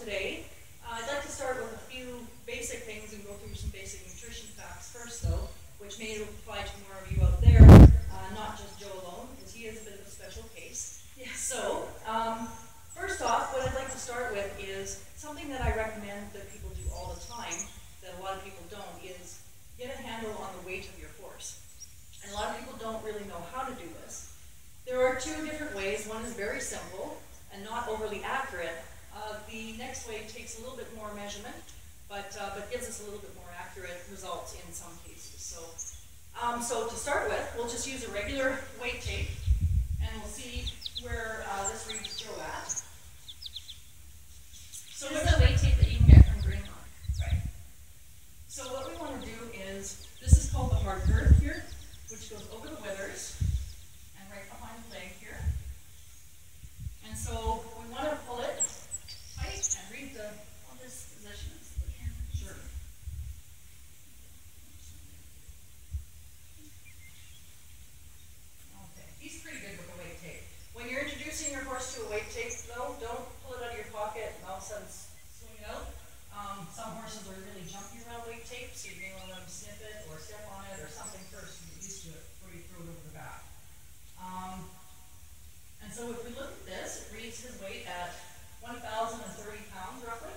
today. I'd like to start with a few basic things and go through some basic nutrition facts first, though, which may apply to more of you out there, not just Joe alone, because he is a bit of a special case. Yeah. So, first off, what I'd like to start with is something that I recommend that people do all the time, that a lot of people don't, is get a handle on the weight of your horse. And a lot of people don't really know how to do this. There are two different ways. One is very simple and not overly accurate. The next way takes a little bit more measurement, but gives us a little bit more accurate results in some cases. So to start with, we'll just use a regular weight tape, and we'll see where this reads Joe at. So this is the weight tape that you can get from Greenlawn. Right. So what we want to do is, this is called the hard girth here, which goes over the withers and right behind the leg here. And so we want to pull it tight and read the... Well, this position is the camera. Sure. Okay, he's pretty good with the weight tape. When you're introducing your horse to a weight tape, though, don't pull it out of your pocket and all of a sudden swing it out. Some horses are really jumpy around weight tape, so you may want to let them sniff it or step on it or something first to get used to it before you throw it over the back. And so if we look at this, it reads his weight at 1,030 pounds roughly.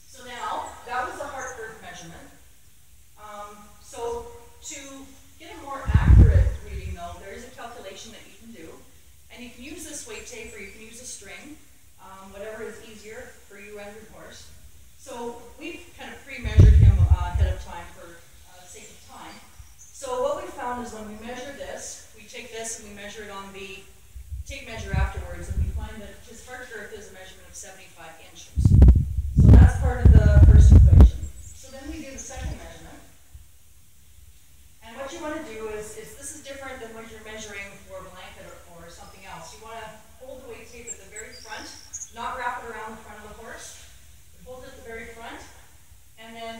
So now, that was the heart girth measurement. So to get a more accurate reading though, there is a calculation that you can do. And you can use this weight tape or you can use a string, whatever is easier for you and your horse. So we've kind of pre-measured him ahead of time for sake of time. So what we found is when we measure this, we take this and we measure it on the tape measure afterwards, and we find that his heart girth is a measurement of 75 inches. So that's part of the first equation. So then we do the second measurement. And what you want to do is this is different than what you're measuring for a blanket or something else. You want to hold the weight tape at the very front, not wrap it around the front of the horse. Hold it at the very front, and then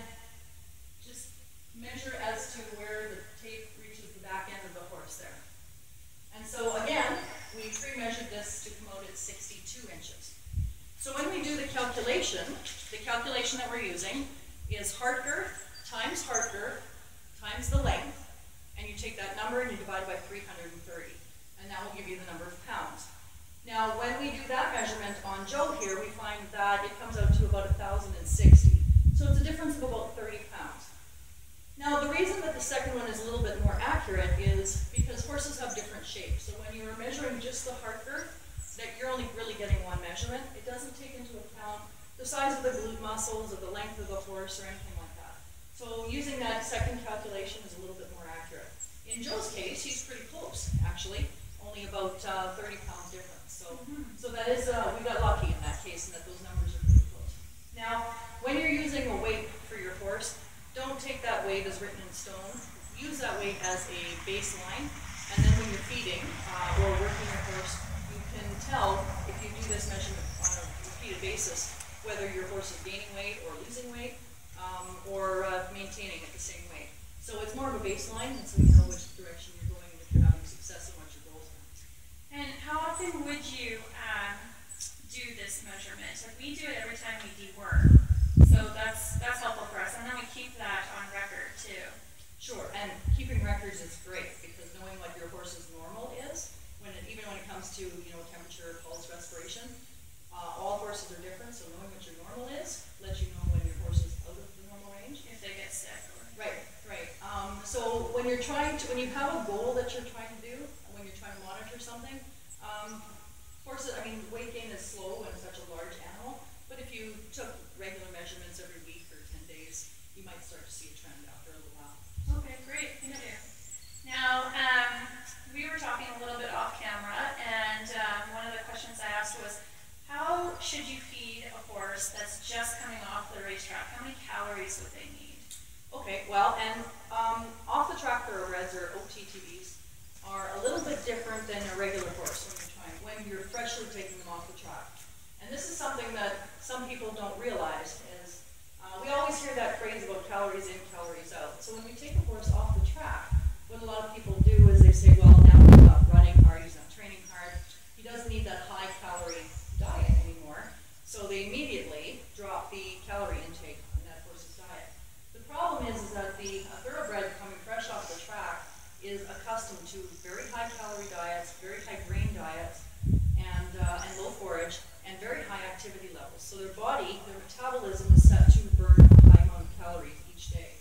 just measure as to where the tape reaches the back end of the horse there. And so again, we pre-measured this to come out at 62 inches. So when we do the calculation that we're using is heart girth times the length, and you take that number and you divide by 330, and that will give you the number of pounds. Now, when we do that measurement on Joe here, we find that it comes out to about 1,060. So it's a difference of about 30 pounds. Now, the reason that the second one is a little bit more accurate is because horses have different shapes. So when you're measuring just the heart girth, that you're only really getting one measurement. It doesn't take into account the size of the glute muscles or the length of the horse or anything like that. So using that second calculation is a little bit more accurate. In Joe's case, he's pretty close, actually. Only about 30 pounds difference. So that is, we got lucky in that case, and that those numbers are pretty close. Now, when you're using a weight for your horse, don't take that weight as written in stone. Use that weight as a baseline, and then when you're feeding or working your horse, you can tell if you do this measurement on a repeated basis whether your horse is gaining weight or losing weight or maintaining at the same weight. So it's more of a baseline, and so you know which direction you're going and if you're having success and what your goals are. And how often would you do this measurement? Like we do it every time we deworm, so that's helpful for us, and then we keep that on record too. Sure, and keeping records is great because knowing what your horse's normal is, even when it comes to temperature, pulse, respiration, all horses are different. So knowing what your normal is lets you know when your horse is out of the normal range. If they get sick. Right. So when you have a goal that you're trying to do, when you're trying to monitor something, horses, weight gain is slow in such a large animal, but if you took regular measurements every week or 10 days, you might start to see a trend after a little while. Okay, great, thank you. Now, we were talking a little bit off camera, and one of the questions I asked was, how should you feed a horse that's just coming off the racetrack? How many calories would they need? Okay, well, and off-the-track thoroughbreds, or OTTBs, are a little bit different than a regular horse when you're freshly taking them off the track. And this is something that some people don't realize is, we always hear that phrase about calories in, calories out. So when we take a horse off the track, what a lot of people do is they say, well, now he's not running hard, he's not training hard, he doesn't need that high-calorie diet anymore. So they accustomed to very high calorie diets, very high grain diets, and low forage, and very high activity levels. So their body, their metabolism is set to burn a high amount of calories each day.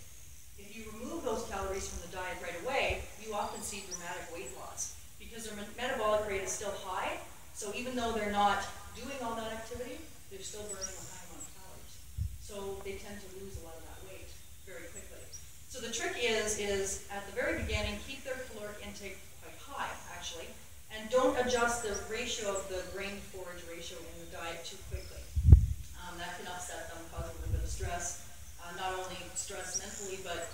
If you remove those calories from the diet right away, you often see dramatic weight loss because their metabolic rate is still high. So even though they're not doing all that activity, they're still burning a high amount of calories. So they tend to lose a lot of that weight very quickly. So the trick is at the very beginning, keep their caloric intake quite high, actually, and don't adjust the ratio of the grain to forage ratio in the diet too quickly. That can upset them, cause a little bit of stress, not only stress mentally, but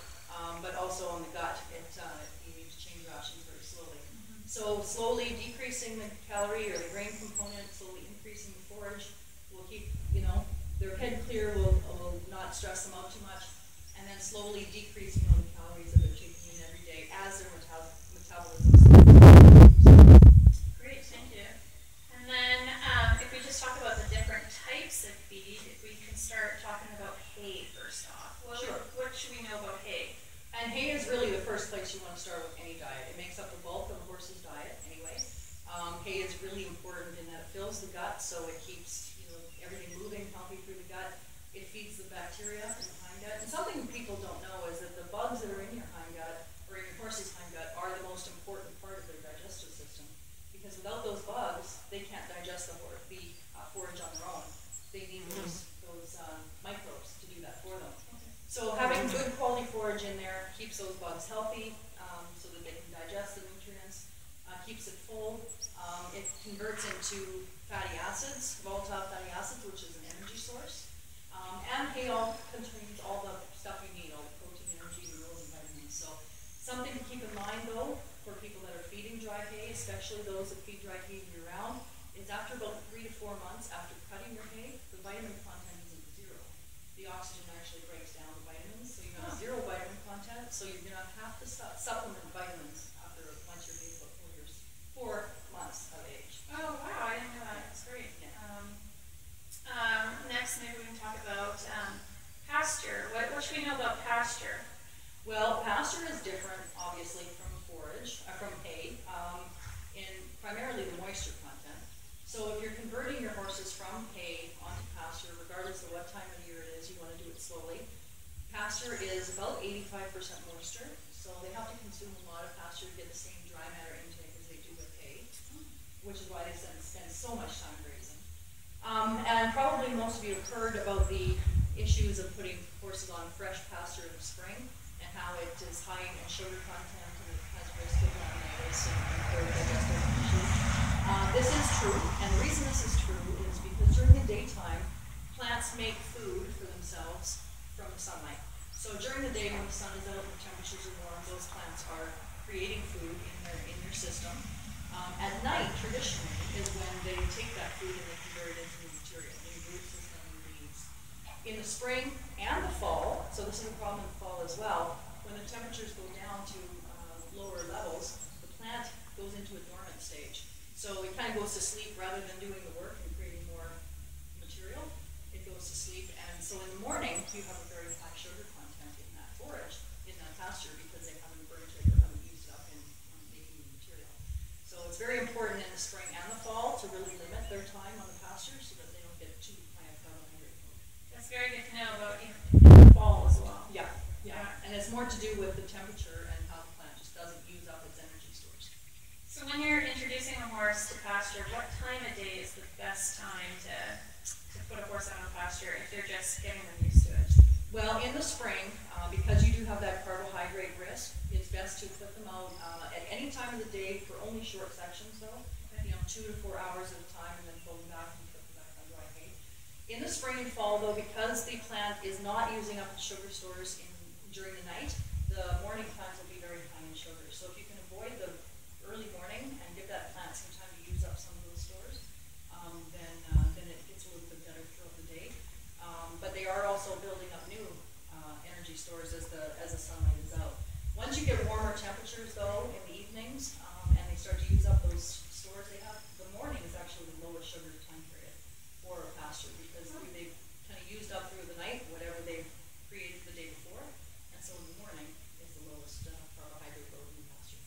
also on the gut. You need to change rations very slowly. So slowly decreasing the calorie or the grain component, slowly increasing the forage will keep, their head clear, will not stress them out too much, and then slowly decreasing on the calories that they're taking in every day as their metabolism slows. Great, thank you. And then if we just talk about the different types of feed, if we can start talking about hay first off. Well, sure. What should we know about hay? And hay is really the first place you want to start with any diet. It makes up the bulk of a horse's diet anyway. Hay is really important in that it fills the gut, so it keeps everything moving healthy through the gut. It feeds the bacteria in the hindgut. And something people don't know is that the bugs that are in your hindgut or in your horse's hindgut are the most important part of their digestive system. Because without those bugs, they can't digest the forage on their own. They need those microbes to do that for them. Okay. So having good quality forage in there keeps those bugs healthy so that they can digest the nutrients, keeps it full. It converts into fatty acids, volatile fatty acids, which is an energy source. And hay all contains all the stuff you need, all the protein, energy, minerals, and vitamins. So something to keep in mind, though, for people that are feeding dry hay, especially those that feed dry hay year-round, is after about 3 to 4 months after cutting your hay, the vitamin content is at 0. The oxygen actually breaks down the vitamins, so you have 0 vitamin content, so you're going to have to supplement vitamins once your hay is about 4 months of age. Oh, wow, I didn't know that. That's great. Yeah. Next, maybe we can talk about pasture. What should we know about pasture? Well, pasture is different, obviously, from from hay, in primarily the moisture content. So if you're converting your horses from hay onto pasture, regardless of what time of year it is, you want to do it slowly. Pasture is about 85% moisture, so they have to consume a lot of pasture to get the same dry matter intake as they do with hay, which is why they spend so much time grazing. And probably most of you have heard about the issues of putting horses on fresh pasture in the spring and how it is high in sugar content and it has risk of laminitis and other digestive issues. This is true, and the reason this is true is because during the daytime, plants make food for themselves from the sunlight. So during the day when the sun is out and the temperatures are warm, those plants are creating food in their system. At night, traditionally, is when they take that food and they convert it into new material, new root system, new leaves. In the spring and the fall, so this is a problem in the fall as well, when the temperatures go down to lower levels, the plant goes into a dormant stage. So it kind of goes to sleep rather than doing the work and creating more material. It goes to sleep, and so in the morning, you have a very high sugar content in that forage, in that pasture, because they haven't burnt it or haven't used up in making the material. So it's very important in the spring and the fall to really limit their time on the pasture so that they don't get too high of carbohydrate load. That's very good to know about in the fall as well. Yeah. And it's more to do with the temperature and how the plant just doesn't use up its energy stores. So when you're introducing a horse to pasture, what time of day is the best time to put a horse out on pasture if you're just getting them used to it? Well, in the spring, because you do have that carbohydrate risk, it's best to put them out at any time of the day for only short sections, though. 2 to 4 hours at a time, and then pull them back and put them back on dry hay. In the spring and fall, though, because the plant is not using up the sugar stores during the night, the morning times will be very high in sugar. So if you can avoid the early morning and give that plant some time to use up some of those stores, then it gets a little bit better throughout the day. But they are also building up new energy stores as the sunlight is out. Once you get warmer temperatures, though, in the evenings, and they start to use up those stores they have, the morning is actually the lowest sugar time period for a pasture because they've kind of used up through the night whatever they've created the day before, and so in the morning is the lowest carbohydrate load in the pasture.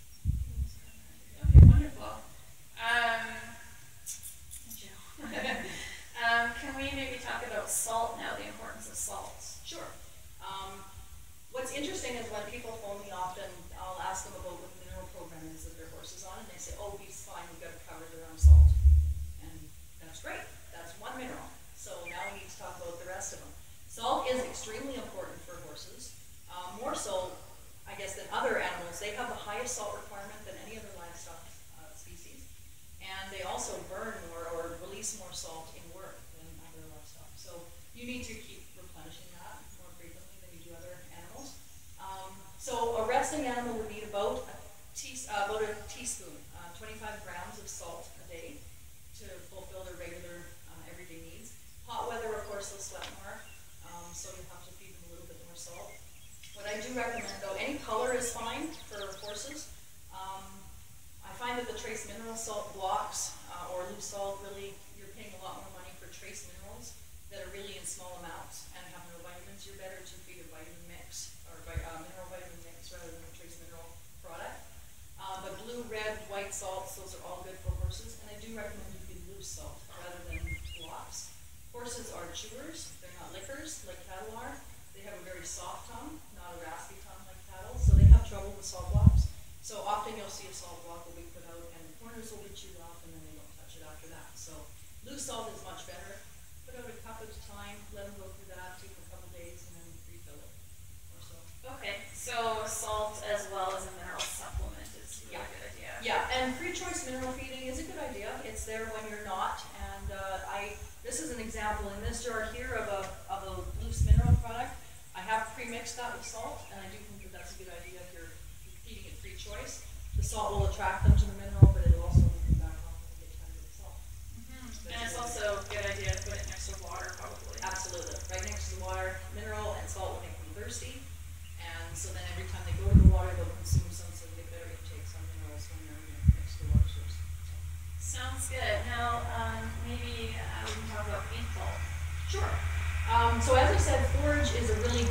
people phone me often, I'll ask them about what the mineral program is that their horse is on, and they say, oh, beef's fine, we've got to cover their own salt. And that's great, that's one mineral. So now we need to talk about the rest of them. Salt is extremely important for horses, more so, I guess, than other animals. They have the highest salt requirement than any other livestock species, and they also burn more or release more salt in work than other livestock. So you need to keep replenishing that more frequently than you do other animals. So a resting animal would need about a teaspoon, 25 grams of salt a day to fulfill their regular everyday needs. Hot weather, of course, they'll sweat more, so you have to feed them a little bit more salt. What I do recommend, though, any color is fine for horses. I find that the trace mineral salt blocks or loose salt, really, you're paying a lot more money for trace minerals that are really in small amounts and have no vitamins. You're better to feed a vitamin mix or mineral vitamin mix rather than a trace mineral product. But blue, red, white salts, those are all good for horses, and I do recommend you feed loose salt rather than blocks. Horses are chewers, they're not lickers like cattle are. They have a very soft tongue, not a raspy tongue like cattle, so they have trouble with salt blocks. So often you'll see a salt block will be put out and the corners will be chewed off and then they don't touch it after that. So loose salt is much better. Put out a cup at a time, let them go through that, take a couple days, and then refill it or so. Okay, so salt as well as a mineral supplement is a good idea. Yeah, and free choice mineral feeding is a good idea. It's there when you're not, and this is an example in this jar here of a loose mineral product. I have pre-mixed that with salt, and I do think that that's a good idea if you're feeding it free choice. The salt will attract them to the mineral, but it'll also move them back off when they get tired of the salt. And it's also a good idea to put it next to water, probably. Absolutely. Right next to the water, mineral and salt will make them thirsty, and so then every time they go to the water, they'll consume some, so they get better intakes on minerals when they're next to the water source. Sounds good. Now, maybe we can talk about beef pulp. Sure. So as I said, forage is a really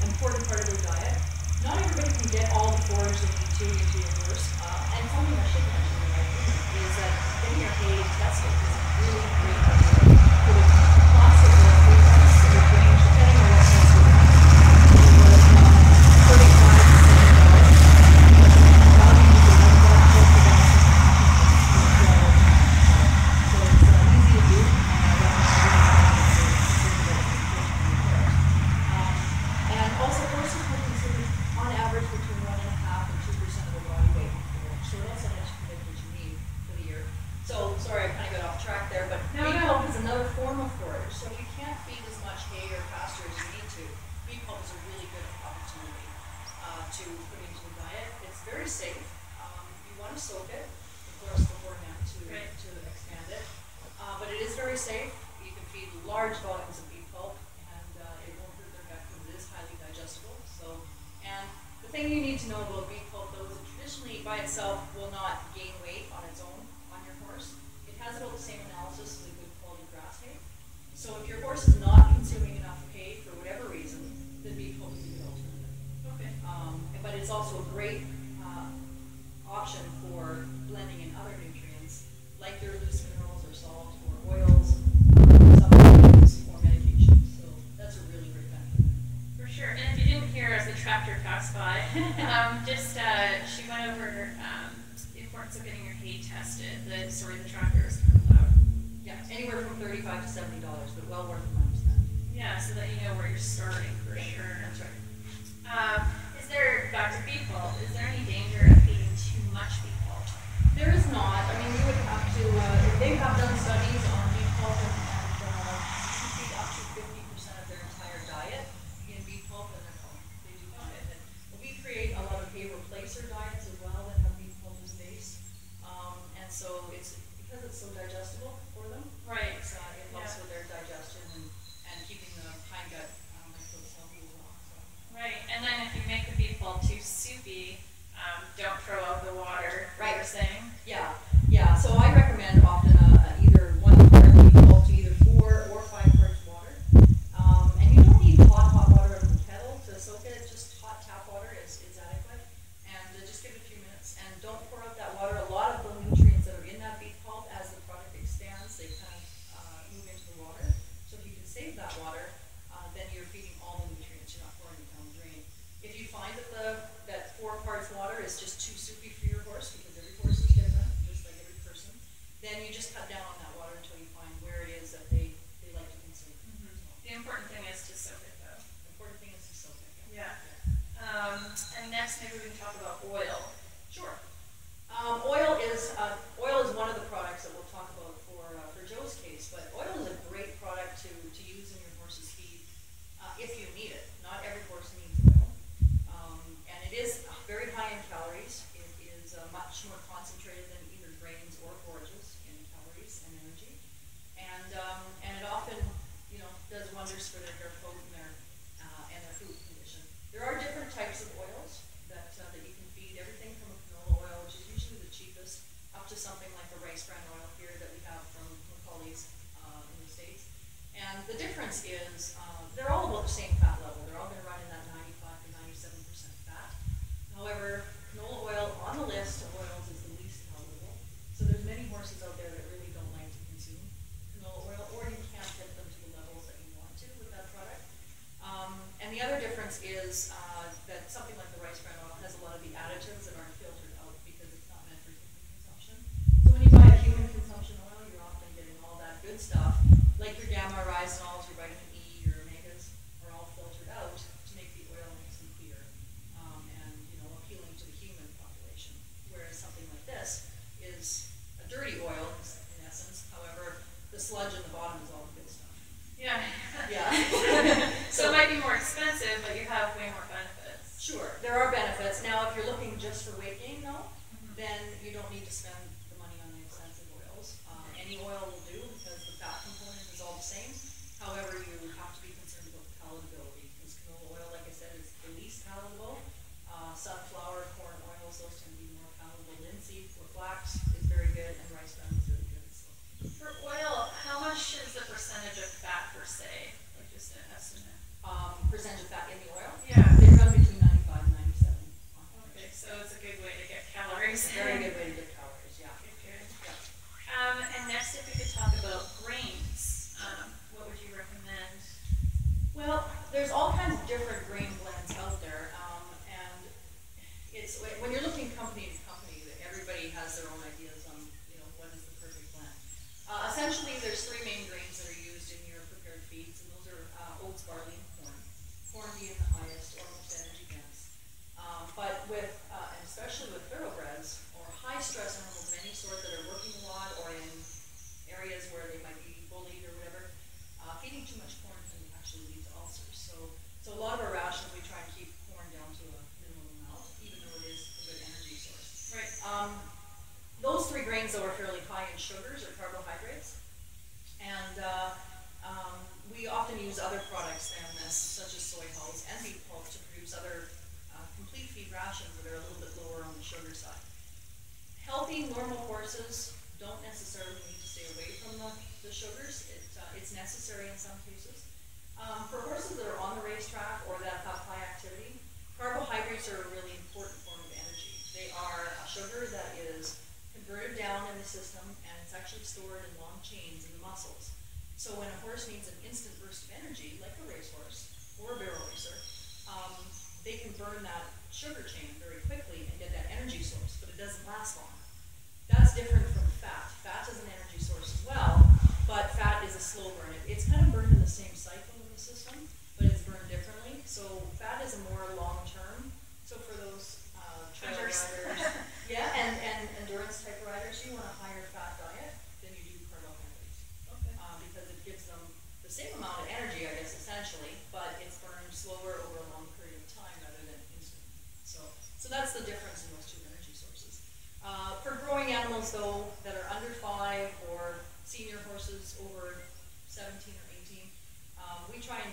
important part of their diet. Not everybody can get all the forage they need to into your horse. And something I should mention is that getting your hay tested is a really great idea. For the cost of the hay test, it would range, depending on what test you have, anywhere from $35 to $70. Value you can look at both of them. So it's easy to do, and I recommend and also horses will consume on average between 1.5% and 2% of their body weight. So that's how much commitment you need for the year. So sorry, I kind of got off track there, but beef pulp is another form of forage. So if you can't feed as much hay or pasture as you need to, beef pulp is a really good opportunity to put into the diet. It's very safe. You want to soak it, of course, beforehand to expand it. But it is very safe. You can feed large volumes of beef pulp, and it won't hurt their gut because it is highly digestible. So, and the thing you need to know about beef pulp, though, is it traditionally by itself will not gain weight on its own on your horse. It has about the same analysis as a good quality grass hay. So if your horse is not consuming enough hay for whatever reason, then beef pulp is a good alternative. Okay. But it's also a great option for blending in other nutrients, like your loose minerals or salt or oils, supplements or medications. So that's a really great benefit. For sure. And if you didn't hear as the tractor passed by, she went over the importance of getting your hay tested. The tractor is kind of loud. Yeah, anywhere from $35 to $70, but well worth the money spent. Yeah, so that you know where you're starting for sure. That's right. Back to beef pulp, is there any danger of feeding too much beef pulp? There is not. I mean, you would have to, they have done studies on beef pulp and you can feed up to 50% of their entire diet in beef pulp, and they do find it. And we create a lot of hay replacer diets as well that have beef pulp as base. And so it's, because it's so digestible for them, Right. it helps with their digestion and keeping the hindgut microbes healthy as well. So. Right, and then if you make the beef pulp too soupy, don't throw out the water, right. You're saying? Yeah. So I recommend often either 1 quart of beef pulp to either 4 or 5 quarts water. And you don't need hot water out of the kettle to soak it. Just hot tap water is adequate. And just give it a few minutes. And don't pour out that water. A lot of the nutrients that are in that beef pulp, as the product expands, they kind of move into the water. So if you can save that water, then you're feeding all the nutrients. You're not pouring it down the drain. If you find that the much more concentrated than either grains or forages in calories and energy. And it often, does wonders for their hair coat and their food condition. There are different types of oils that you can feed, everything from a canola oil, which is usually the cheapest, up to something like the rice bran oil here that we have from Macaulay's in the States. And the difference is they're all about the same fat level. They're all going to run in that 95 to 97% fat. However, canola oil on the list of oils is the least palatable. So there's many horses out there that really don't like to consume canola oil, or you can't get them to the levels that you want to with that product. And the other difference is that something like the rice bran oil has a lot of the additives that aren't filtered out because it's not meant for human consumption. So when you buy a human consumption oil, you're often getting all that good stuff, like your gamma rhizinols, your vitamin E, your omegas, are all filtered out to make the oil nice and clear and appealing to the human population. Whereas something like this is a dirty oil in essence. However, the sludge in the bottom is all the good stuff. Yeah. Yeah. So it might be more expensive, but you have way more benefits. Sure, there are benefits. Now, if you're looking just for weight gain, though, then you don't need to spend the money on the expensive oils. Any oil will do because the fat component is all the same. However, you have to be concerned about the palatability because canola oil, like I said, is the least palatable. Sunflower, corn oils, those tend to be more palatable. Linseed or flax is very good, and rice bran is really good. So. For oil, how much is the percentage of fat per se? Like just an estimate. Percentage of fat in the oil? Yeah. They run between 95 and 97. Okay, so it's a good way to get calories. Very good way to get calories, yeah. Good. Yeah. And next, if we could talk about grains, what would you recommend? Well, there's all kinds of different grain blends out there, and it's when you're looking company to company, that everybody has their own ideas on what is the perfect blend. Essentially, there's three main grains that are used in your prepared feeds, and those are oats, barley, and corn. Corn being the highest or most energy dense. But with, and especially with thoroughbreds or high stress animals of any sort that are working a lot or in areas where they might be bullied or whatever, feeding too much corn can actually lead to ulcers. So a lot of our rations, we try and keep corn down to a minimum amount, even though it is a good energy source. Right. Those three grains, though, are fairly high in sugars or carbohydrates. And we often use other products than this, such as soy hulls and beef pulp, to produce other complete feed rations that are a little bit lower on the sugar side. Healthy, normal horses don't necessarily need to stay away from the sugars. It's necessary in some cases. For horses that are on the racetrack or that have high activity, carbohydrates are a really important form of energy. They are a sugar that is converted down in the system, and it's actually stored in long chains in the muscles. So when a horse needs an instant burst of energy, like a racehorse or a barrel racer, they can burn that sugar chain very quickly and get that energy source, but it doesn't last long. That's different from fat. Fat is an energy source as well, but fat is a slow burn. It's kind of burned in the same cycle in the system, but it's burned differently. So fat is a more long-term. So for those trail riders, yeah, and endurance type riders, you want a higher fat diet than you do carbohydrates. Okay. Because it gives them the same amount of energy, I guess, essentially, but it's burned slower over a long period of time rather than instantly. So that's the difference in those two energy sources. For growing animals, though, that are under 5 or senior horses over 17 or 18, we try and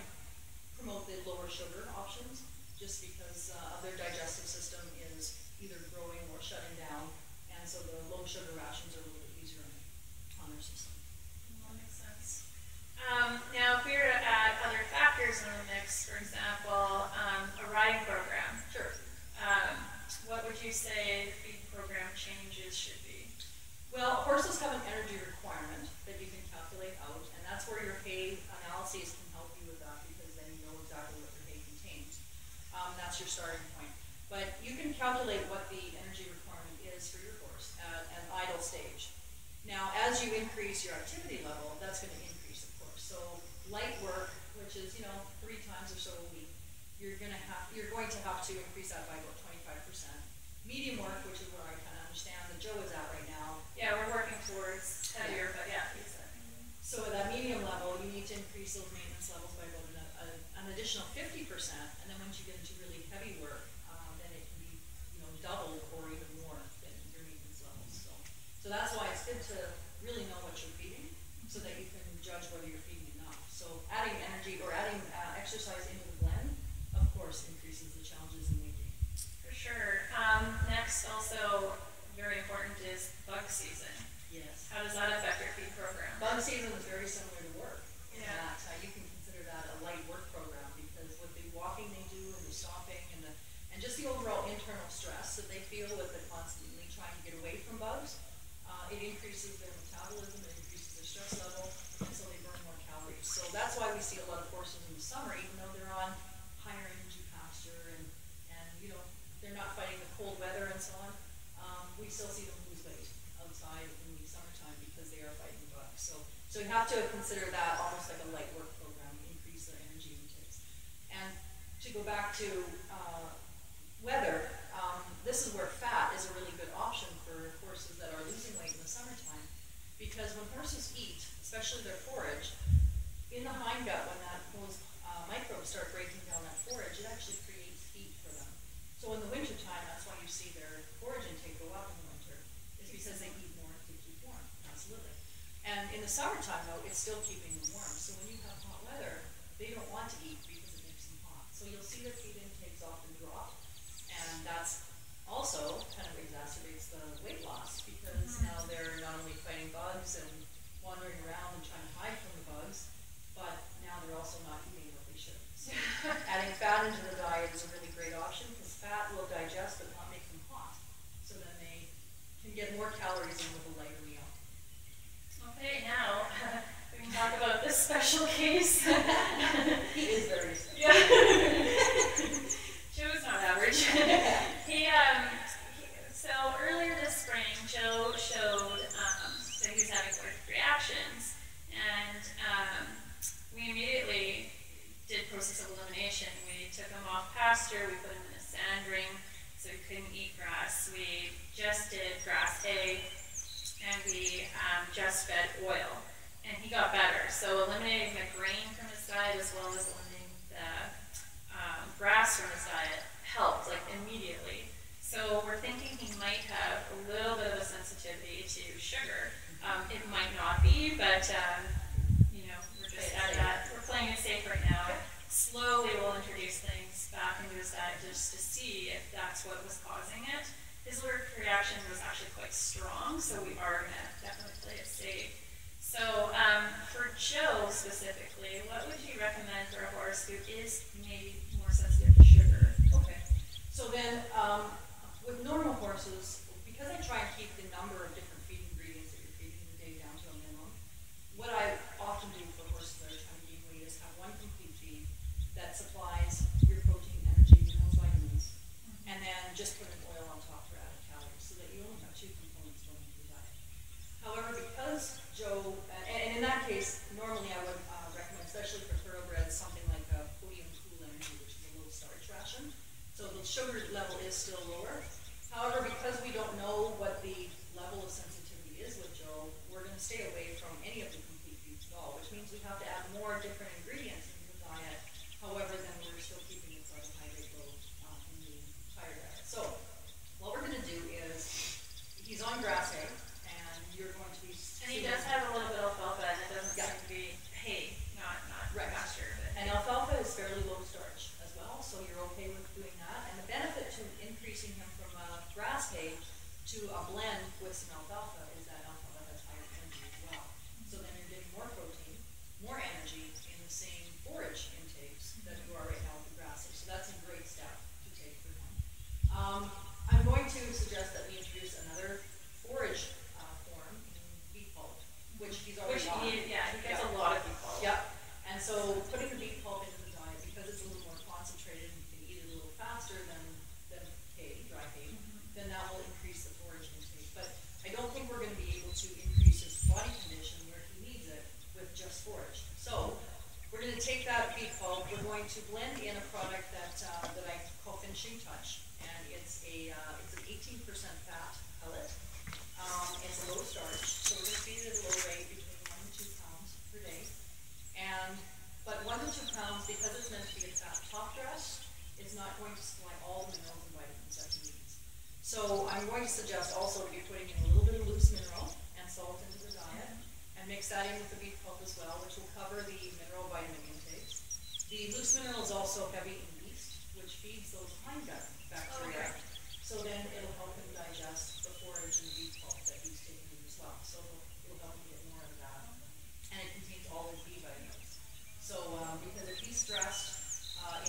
promote the lower sugar options just because of their digestive system is either growing or shutting down, and so the low sugar rations are a little bit easier on their system. That makes sense. Now, if we were to add other factors in the mix, for example, a riding program. Sure. What would you say the feed program changes should be? Well, horses have an energy requirement that you can calculate out, and that's where your hay analyses can help you with that because then you know exactly what your hay contains. That's your starting point. But you can calculate what the energy requirement is for your horse at an idle stage. Now, as you increase your activity level, that's going to increase, of course. So light work, which is 3 times or so a week, you're going to have to increase that by about 25%. Medium work, which is where I kind of understand that Joe is at right now. Yeah, we're working towards heavier, but yeah, exactly. So at that medium level, you need to increase those maintenance levels by about an additional 50%, and then once you get into really heavy work, then it can be doubled or even more than your medium good to really know what you're feeding so that you can judge whether you're feeding enough. So adding energy or adding exercise into the blend, of course, increases the challenges in making. For sure. Next, also very important is bug season. Yes. How does that affect your feed program? Bug season is very similar to work. In Yeah. that you can consider that a light work program because with the walking they do and the stopping and just the overall internal stress that they feel with the constantly trying to get away from bugs, it increases their metabolism, it increases their stress level, and so they burn more calories. So that's why we see a lot of horses in the summer, even though they're on higher energy pasture and you know they're not fighting the cold weather and so on. We still see them lose weight outside in the summertime because they are fighting bugs. So you have to consider that almost like a light work program, increase their energy intakes. And to go back to weather, this is where fat is a really good option for horses that are losing weight in the summertime, because when horses eat, especially their forage, in the hindgut, when those microbes start breaking down that forage, it actually creates heat for them. So in the wintertime, that's why you see their forage intake go up in the winter, is because they eat more to keep warm. Absolutely. And in the summertime, though, it's still keeping them warm. So when you have hot weather, they don't want to eat because it makes them hot. So you'll see their feed intakes often drop. And that's also kind of exacerbates the weight loss because now they're not only fighting bugs and wandering around and trying to hide from the bugs, but now they're also not eating what they should. So adding fat into the diet is a really great option because fat will digest but not make them hot. So then they can get more calories in with a lighter meal. Okay, now we can talk about this special case. He is very special. Yeah. Joe's not average. So earlier this spring, Joe showed that he was having allergic reactions, and we immediately did process of elimination. We took him off pasture, we put him in a sand ring so he couldn't eat grass. We just did grass hay, and we just fed oil, and he got better. So eliminating the grain from his diet as well as eliminating the grass from his diet helped, like, immediately. So we're thinking he might have a little bit of a sensitivity to sugar. It might not be, but you know, we're just at that. We're playing it safe right now. Slowly we'll introduce things back into his diet just to see if that's what was causing it. His allergic reaction was actually quite strong, so we are going to definitely play it safe. So for Joe specifically, what would you recommend for a horse who is maybe more sensitive to sugar? Okay. So then, with normal horses, because I try and keep the number of different feed ingredients that you're feeding in the day down to a minimum, what I often do for horses that are trying to gain weight is have one complete feed that supplies your protein, energy, minerals, vitamins, and then just put an oil on top for added calories so that you only have two components going into your diet. However, because Joe, and in that case, normally I would recommend, especially for thoroughbreds, something like a podium cool energy, which is a low starch ration. So the sugar level is still lower. However, because we don't know what the level of sensitivity is with Joe, we're going to stay away from any of the complete feeds at all, which means we have to add more different ingredients into the diet. However, then we're still keeping the carbohydrate load in the entire diet. So what we're going to do is, he's on grass hay, and you're going to be... And he does have a little bit of alfalfa, and it doesn't seem to be hay, not right. pasture. But and alfalfa is fairly low starch as well, so you're okay with doing that. And the benefit to increasing him from grass hay to a blend with some alfalfa is that alfalfa has higher energy as well. So then you're getting more protein, more energy in the same forage intakes that you are right now with the grass hay. So that's a great step to take for him. I'm going to suggest that we introduce another forage form in beef pulp, which he's already on. He gets a lot of beef pulp. Yep. And so putting the beef pulp into the diet, because it's a little more concentrated and you can eat it a little faster than hay, dry hay, then that will increase the forage intake. But I don't think we're going to be able to increase his body condition where he needs it with just forage. So we're going to take that beef pulp, we're going to blend in a product that I call Finishing Touch, and it's an 18% fat pellet. It's a low starch, so we're going to feed it at a low rate between 1 and 2 pounds per day. But 1 to 2 pounds, because it's meant to be a fat top dress, is not going to supply all the minerals and vitamins that he needs. So I'm going to suggest also to be putting in a little bit of loose mineral and so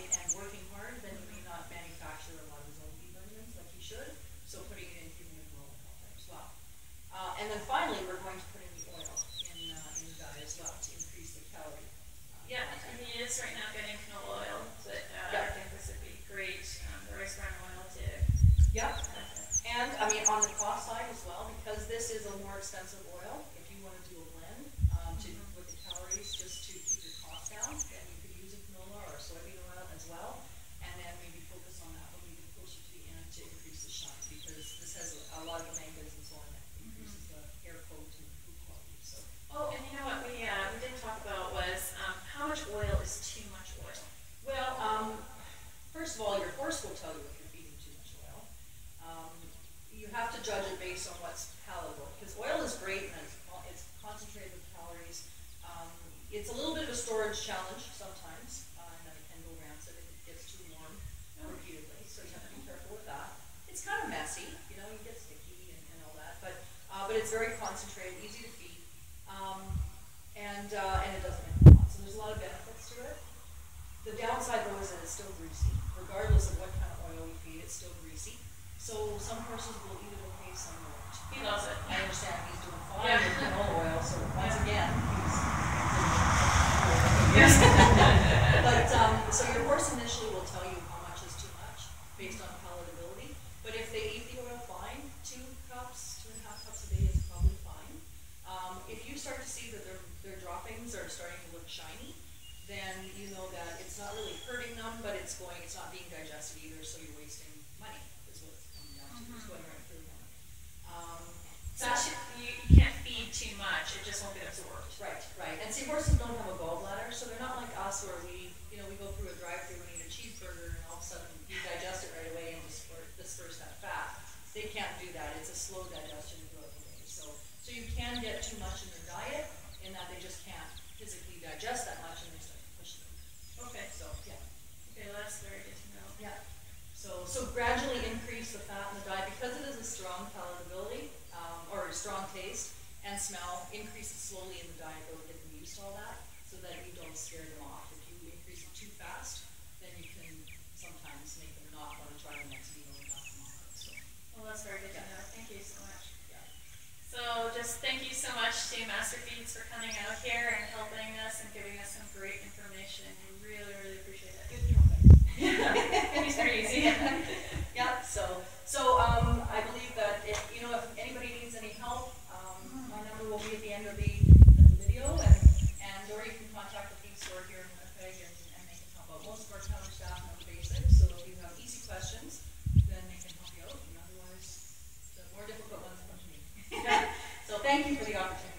dedicated and working hard, then he may not manufacture a lot of his own feed vitamins like he should. So putting it in human will help there as well. And then finally, we're going to put in the oil in the diet as well to increase the calorie. Yeah, and he is right now getting canola oil, but I think this would be great. The rice bran oil too. Yep. And I mean, on the cost side as well, because this is a more expensive oil, if you want to do a blend with the calories just to keep your costs down, then you could use a canola or soybean oil as well, and then maybe focus on that when we get closer to the end to increase the shine, because this has a lot of omegas and so on that increases the hair coat and food quality. So. Oh, and you know what we didn't talk about was how much oil is too much oil? Well, first of all, your horse will tell you if you're feeding too much oil. You have to judge it based on what's palatable, because oil is great and it's concentrated with calories. It's a little bit of a storage challenge sometimes, and then it can go rancid if it gets too warm repeatedly, so you have to be careful with that. It's kind of messy, you know, you get sticky and all that, but it's very concentrated, easy to feed, and it doesn't make a lot, so there's a lot of benefits to it. The downside though is that it's still greasy. Regardless of what kind of oil we feed, it's still greasy. So some horses will eat it okay, some won't. He loves it. I understand he's doing fine with canola oil, so once again, but so your horse initially will tell you how much is too much based on palatability. But if they eat the oil fine, 2.5 cups a day is probably fine. If you start to see that their droppings are starting to look shiny, then you know that it's not really hurting them, but it's not being digested either, so you're wasting money, is what it's coming down to. It's going right through them. You can't feed too much, it just won't get absorbed. Right. And see, horses don't have a gallbladder, so they're not like us where we go through a drive-through and eat a cheeseburger and all of a sudden you digest it right away and disperse that fat. They can't do that. It's a slow digestion throughout the day. So you can get too much in their diet in that they just can't physically digest that much and they start to push them. Okay. So, yeah. Okay, well, that's very good to know. Yeah. So gradually increase the fat in the diet because it is a strong palatability or a strong taste and smell. Increase it slowly in the diet to get them used to all that so that you don't scare them off. If you increase it too fast, then you can sometimes make them not want to try the next meal without them off it. So. Well, that's very good to know. Thank you so much. Yeah. So just thank you so much to Masterfeeds for coming out here and helping us and giving us some great information. We really, really appreciate it. Good topic. It's pretty easy. Yeah. So I believe that if anybody needs any help, my number will be at the end of the video, or you can contact the feed store here in Winnipeg, and they can help out. Most of our counter staff know the basics, so if you have easy questions, then they can help you out. And otherwise, the more difficult ones come to me. So thank you for the opportunity.